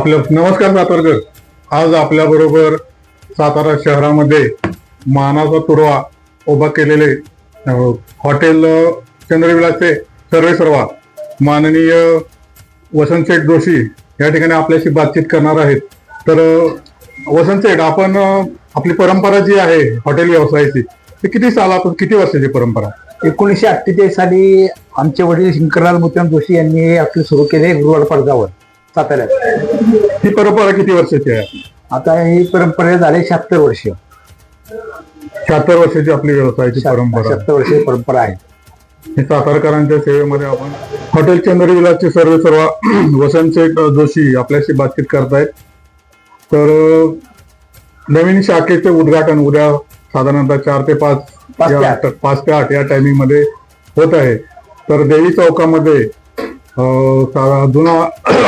नमस्कार सातारकर. आज आपल्या बरोबर सातारा शहरामध्ये मानाचा तुरवा उभा केलेले हॉटेल चंद्रविलासचे सर्वेसर्वा माननीय वसंत शेठ जोशी या ठिकाणी आपल्याशी बातचीत करणार आहेत. तर वसंत शेठ, आपण आपली परंपरा जी आहे हॉटेल व्यवसायाची, ती किती सालापासून, किती वर्षाची परंपरा? 1948 साली आमचे वडील शंकरलाल मोतीराम जोशी यांनी हे हॉटेल सुरू केले गुरुवाड पडगावर साताऱ्यात. ही परंपरा किती वर्षाची आहे? आता ही परंपरा झाली 76 वर्ष. 76 वर्षाची आपली व्यवसायाची परंपरा. 76 वर्षाची परंपरा आहे. हे सातारकरांच्या सेवेमध्ये आपण हॉटेल चंद्रविलासचे सर्वेसर्वा वसंत शेठ जोशी आपल्याशी बातचीत करतायत. तर नवीन शाखेचे उद्घाटन उद्या साधारणतः 4 ते 5 ते 8 या टायमिंग मध्ये होत आहे. तर देवी चौकामध्ये जुना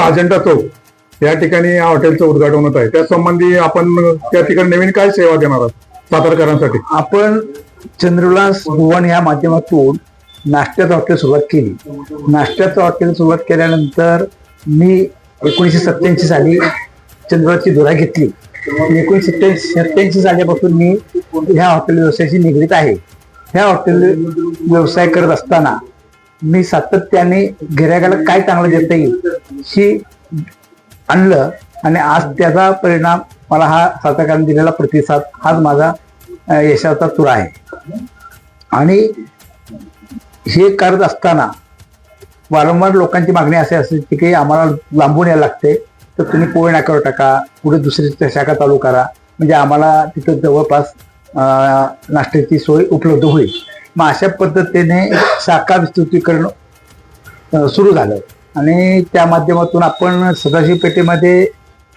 अजंठा चौक या ठिकाणी या हॉटेलचं उद्घाटन होत आहे. त्या संबंधी आपण त्या ठिकाणी नवीन काय सेवा देणार आहात सातारकरांसाठी? आपण चंद्रविलास भुवन या माध्यमातून नाश्त्याचं हॉटेल सुरुवात केली. नाश्त्याचं हॉटेल सुरुवात केल्यानंतर मी 1987 साली चंद्रविलासची धुरा घेतली. 1987 सालीपासून मी ह्या हॉटेल व्यवसायाशी निगडीत आहे. ह्या हॉटेल व्यवसाय करत असताना मी सातत्याने गिऱ्हाईकाला काय चांगलं देता येईल ही आणलं आणि आज त्याचा परिणाम मला हा सातारकरांनी दिलेला प्रतिसाद हाच माझा यशाचा तुरा आहे. आणि हे करत असताना वारंवार लोकांची मागणी अशी असते की आम्हाला लांबून यायला लागते, तर तुम्ही पोहे नाक्यावर टाका, पुढे दुसरी शाखा चालू करा, म्हणजे आम्हाला तिथं जवळपास नाश्त्याची सोय उपलब्ध होईल. मग अशा पद्धतीने शाखा विस्तृतीकरण सुरू झालं आणि त्या माध्यमातून आपण सदाशिव पेठेमध्ये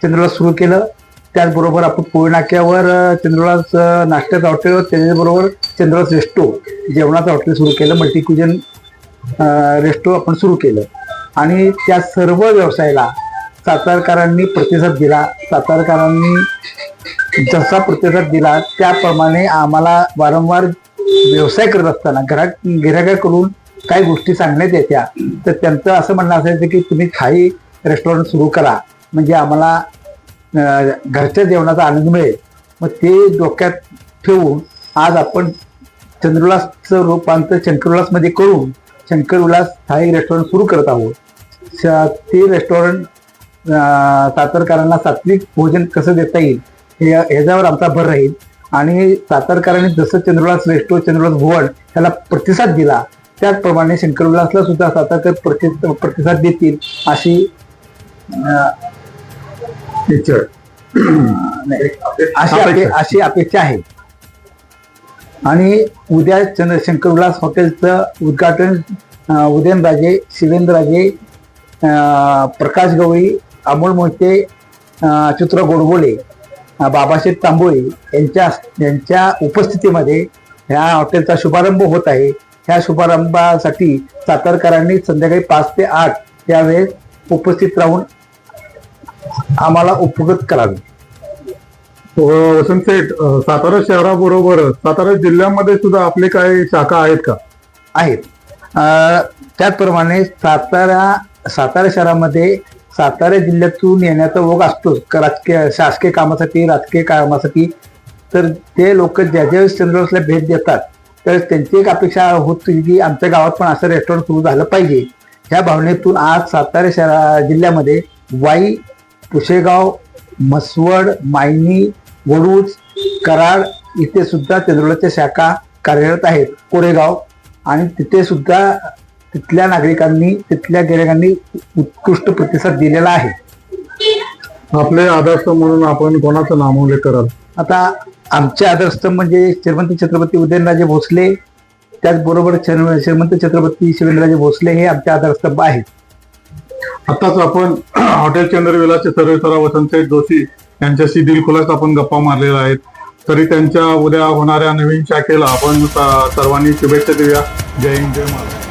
चंद्रविलास सुरू केलं. त्याचबरोबर आपण पोहे नाक्यावर चंद्रविलास नाश्त्याचं हॉटेल, त्याच्याबरोबर चंद्रविलास रेस्टो जेवणाचं हॉटेल सुरू केलं. मल्टीक्युजन रेस्टो आपण सुरू केलं आणि त्या सर्व व्यवसायाला सातारकरांनी प्रतिसाद दिला. सातारकरांनी जसा प्रतिसाद दिला त्याप्रमाणे आम्हाला वारंवार व्यवसाय करत असताना गिऱ्हाईकाकडून काही गोष्टी सांगण्यात येत्या. तर त्यांचं असं म्हणणं असायचं की तुम्ही थाई रेस्टॉरंट सुरू करा, म्हणजे आम्हाला घरच्या जेवणाचा आनंद मिळेल. मग ते डोक्यात ठेवून आज आपण चंद्रविलासचं रूपांतर शंकरविलासमध्ये करून शंकरविलास थाई रेस्टॉरंट सुरू करत आहोत. ते रेस्टॉरंट सातारकरांना सात्विक भोजन कसं देता येईल ह्याच्यावर आमचा भर राहील. आणि सातारकरांनी जसं चंद्रविलास रेस्टो, चंद्रविलास भुवन ह्याला प्रतिसाद दिला त्याचप्रमाणे शंकरविलासला सुद्धा सातारकर प्रतिसाद देतील अशी अशी अपेक्षा आहे. आणि उद्या शंकरविलास हॉटेलचं उद्घाटन उदयनराजे, शिवेंद्रराजे, प्रकाश गवळी, अमोल मोहिते, चित्रा गोडबोले, बाबाशेठ तांबोळी यांच्या उपस्थितीमध्ये ह्या हॉटेलचा शुभारंभ होत आहे. ह्या शुभारंभासाठी सातारकरांनी संध्याकाळी 5 ते 8 यावेळेस उपस्थित राहून आम्हाला उपकृत करावे. वसंत शेठ, सातारा शहराबरोबर सातारा जिल्ह्यामध्ये सुद्धा आपले काही शाखा आहेत का? आहेत. त्याचप्रमाणे सातारा शहरामध्ये सातारा जिल्ह्यातून येण्याचा ओघ असतोच राजकीय शासकीय कामासाठी, राजकीय कामासाठी. तर ते लोक ज्या ज्यावेळेस चंद्रविलासला भेट देतात तर त्यांची एक अपेक्षा होती की आमच्या गावात पण असं रेस्टॉरंट सुरू झालं पाहिजे. ह्या भावनेतून आज सातारा जिल्ह्यामध्ये वाई, पुशेगाव, म्हसवड, मायनी, वडूज, कराड इथे सुद्धा चंद्रविलासच्या शाखा कार्यरत आहेत. कोरेगाव, आणि तिथे सुद्धा तिथल्या गिऱ्हाईकांनी उत्कृष्ट प्रतिसाद दिलेला आहे. आपले आदर्शस्तंभ म्हणून आपण कोणाचं नामोल्लेख कराल? आता आमचे आदर्शस्तंभ म्हणजे श्रीमंत छत्रपती उदयनराजे भोसले, त्याचबरोबर श्रीमंत छत्रपती शिवेंद्रराजे भोसले हे आमचे आदर्शस्तंभ आहेत. आताच आपण हॉटेल चंद्रविलासचे सर्वेसर्वा वसंत शेठ जोशी यांच्याशी दिलखुलास आपण गप्पा मारलेल्या आहेत. तरी त्यांच्या उद्या होणाऱ्या नवीन शाखेला आपण सर्वांनी शुभेच्छा देऊया. जय हिंद, जय महाराष्ट्र.